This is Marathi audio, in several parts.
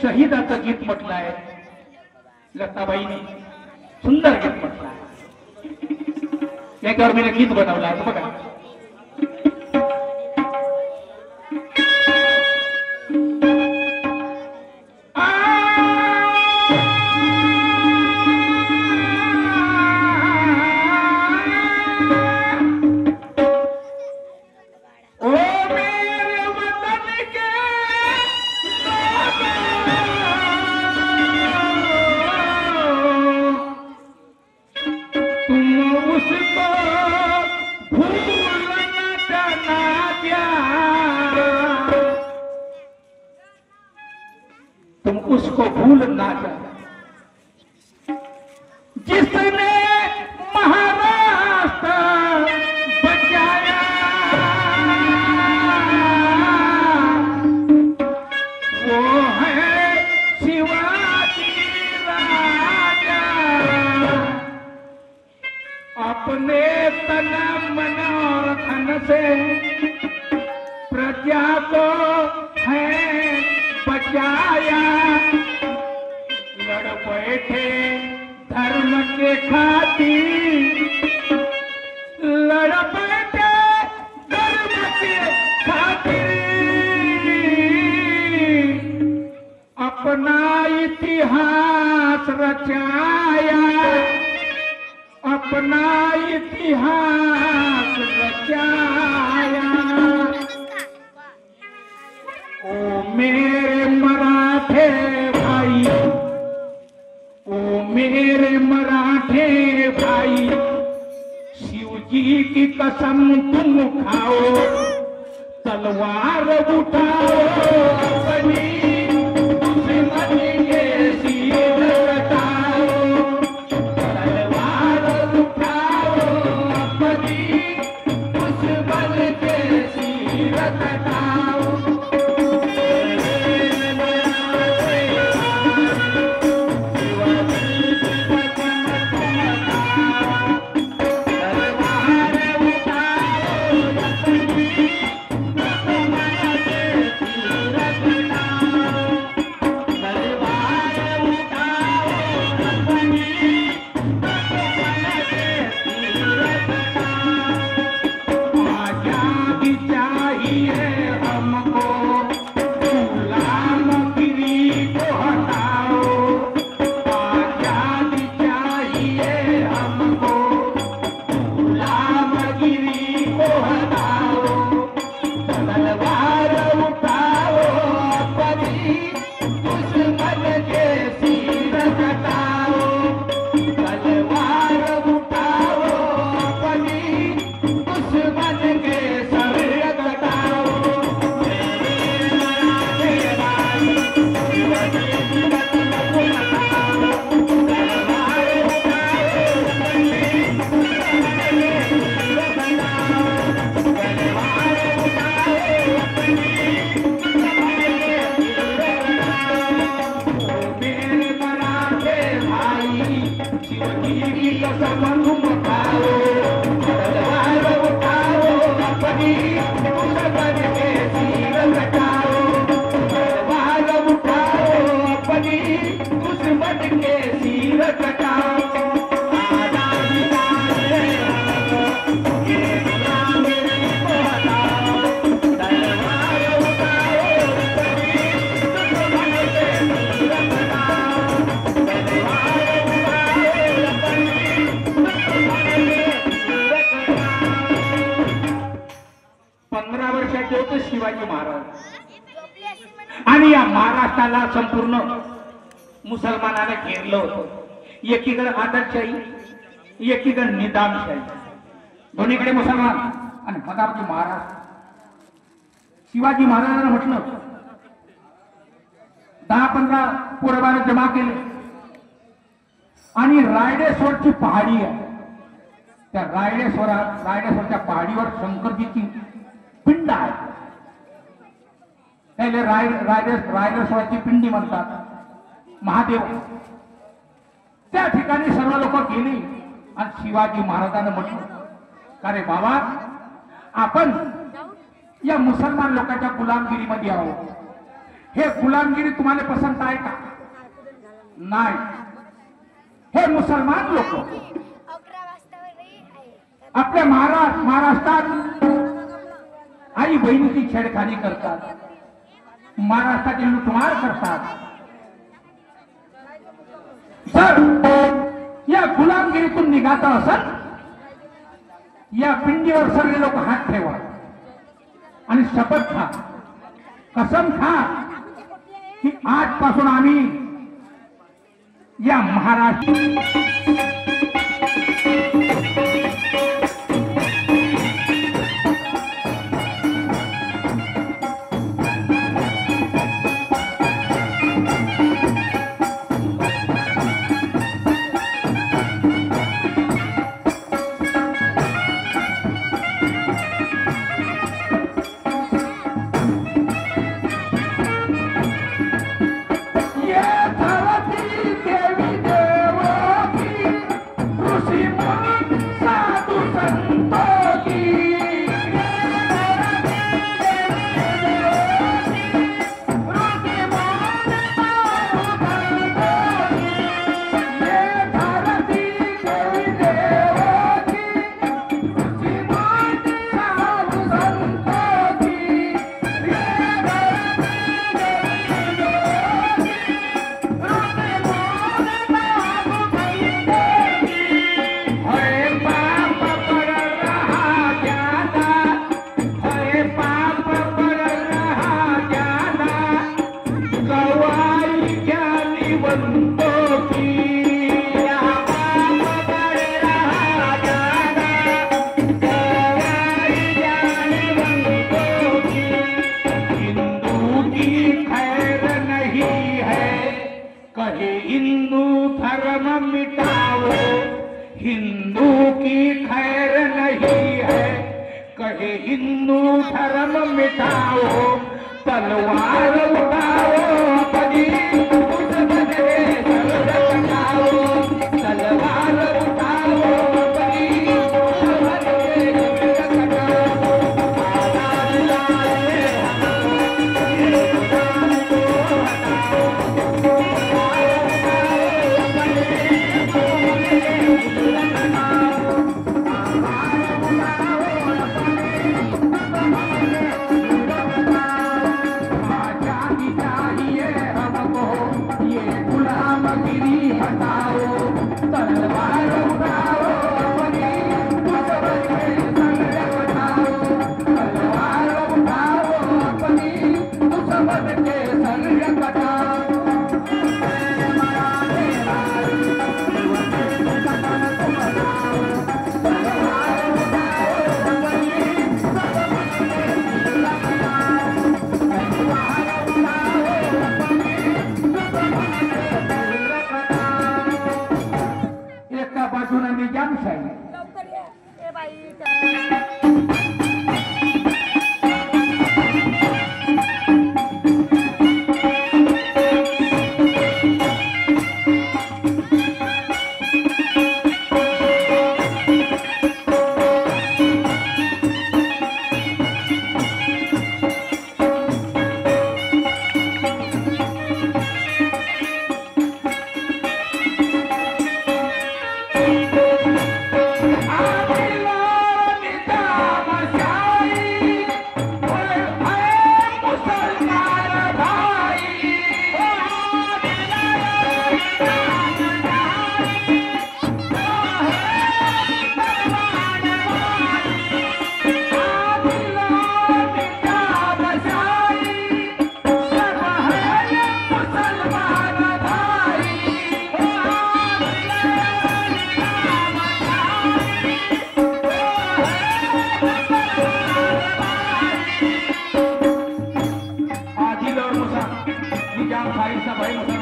शहीदाचं गीत म्हटलं आहे लताबाईंनी, सुंदर गीत म्हटलं आहे. याच्यावर मी गीत बनवलं आहे बघा. तुम उसको भूल ना जाना जिसने महाराष्ट्र बचाया, वो है शिवाजी राजा. अपने तन मन और धन से प्रजा को है बचाया. लड़ बैठे धर्म के खातिर, लड़ बैठे धर्म के खातिर. अपना इतिहास रचाया, अपना इतिहास रचाया. ओ मेरे मराठे भाई, ओ मेरे मराठे भाई, शिवजी की कसम तुम खाओ, तलवार उठाओ अपनी दुश्मन के सिर कटाओ. तलवार उठाओ अपनी दुश्मन के सिर कटाओ. शिवाजी महाराज आणि या महाराष्ट्राला संपूर्ण मुसलमानाने घेरलं होतं। एकीकडे आदतशाही एकीकडे निजामशाही, दोन्हीकडे मुसलमान आणि मधामध्ये महाराज। शिवाजी महाराजांना म्हटलं 10-15 पोरबाळ जमा केले आणि रायडेश्वरची पहाडी आहे, त्या रायडेश्वरच्या पहाडीवर शंकरजीची पिंड आहे, त्याला रायडेश्वराची पिंडी म्हणतात, महादेव। त्या ठिकाणी सर्व लोक गेले आणि शिवाजी महाराजांना म्हटलं का रे बाबा, आपण या मुसलमान लोकांच्या गुलामगिरीमध्ये आहोत, हे गुलामगिरी तुम्हाला पसंत आहे का? नाही, हे मुसलमान लोक आपल्या महाराष्ट्रात आई बहिणीची छेडखानी करतात, महाराष्ट्राची लुटमार करतात। जर या गुलामगिरीतून निघायचं असेल, या पिंडीवर सर्व लोक हात ठेवा आणि शपथ खा, कसम खा की आजपासून आम्ही या महाराष्ट्र हिंदू धर्म मिटाओ, तलवार उठाओ, अपनी दुश्मने सर कटाओ, तलवार उठाओ, अपनी दुश्मने सर कटाओ। आजाद लाए ये गुलाम को हटाओ,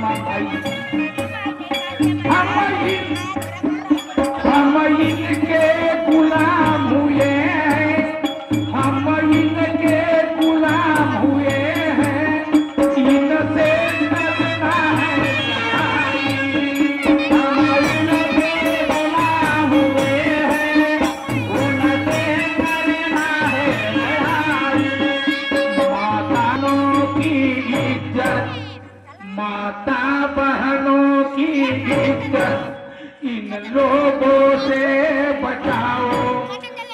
माई हम इनके गुलाम हुए हैं, हम इनके गुलाम हुए हैं, इनसे डरना है हम इनके गुलाम हुए हैं, उनसे डरना है माताओं की इज्जत, माता बहनों की इज्जत इन लोगों से बचाओ,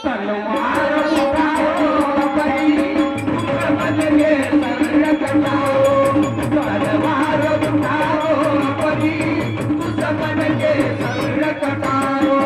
तलवार उठाओ भाई बदले सर कटाओ, तलवार उठाओ भाई बदले सर कटाओ,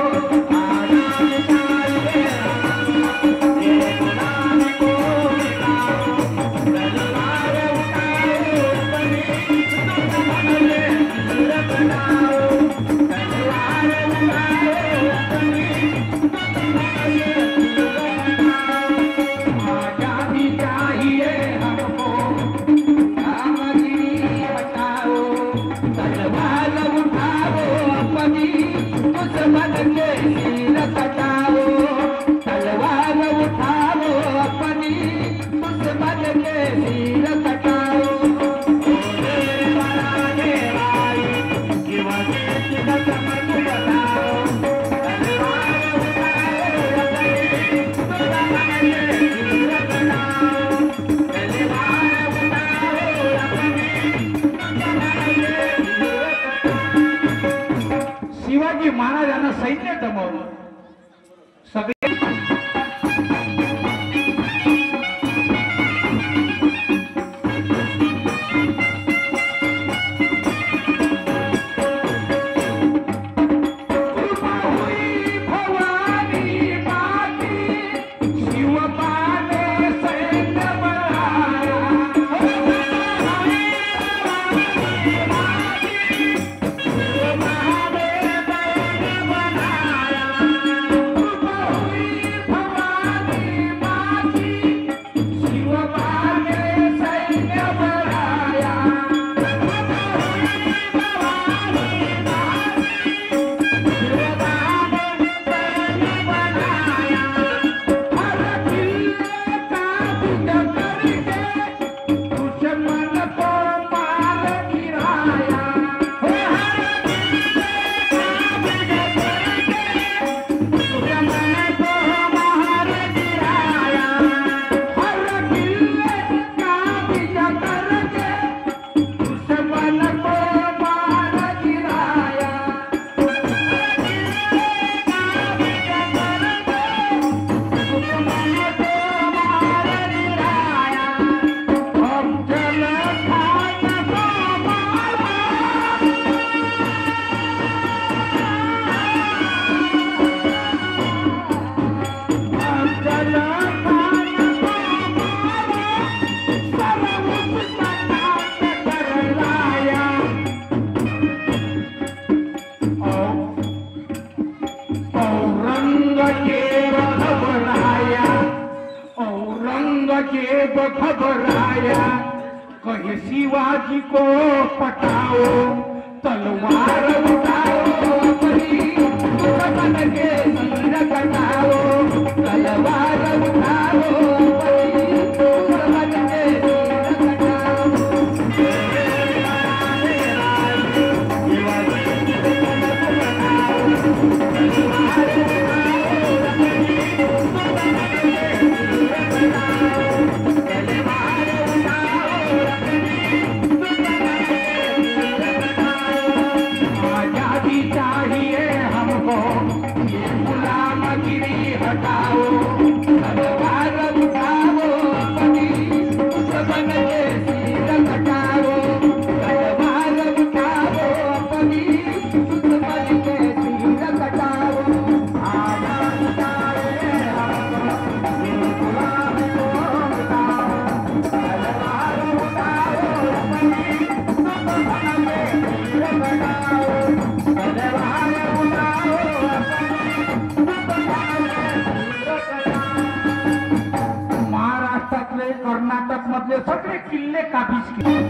शिवाजी महाराजांना सैन्य जमवलं सगळे औरंगजेब घबराया, कहे शिवाजी को पटाओ, तलवार उठाओ भाई दुश्मन के सिर कटाओ, तलवार उठाओ भाई दुश्मन के सिर कटाओ। कर्नाटक मधले सगळे किल्ले काबीज केले।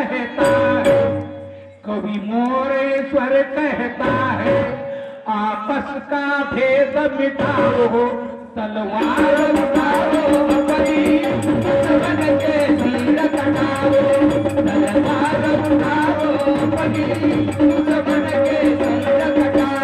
कहता है, कवि मोरेश्वर कहता है, आपस का भेद मिटाओ, तलवार उठाओ अपनी, दुश्मन के सिर कटाओ, तलवार उठाओ अपनी, दुश्मन के सिर कटाओ।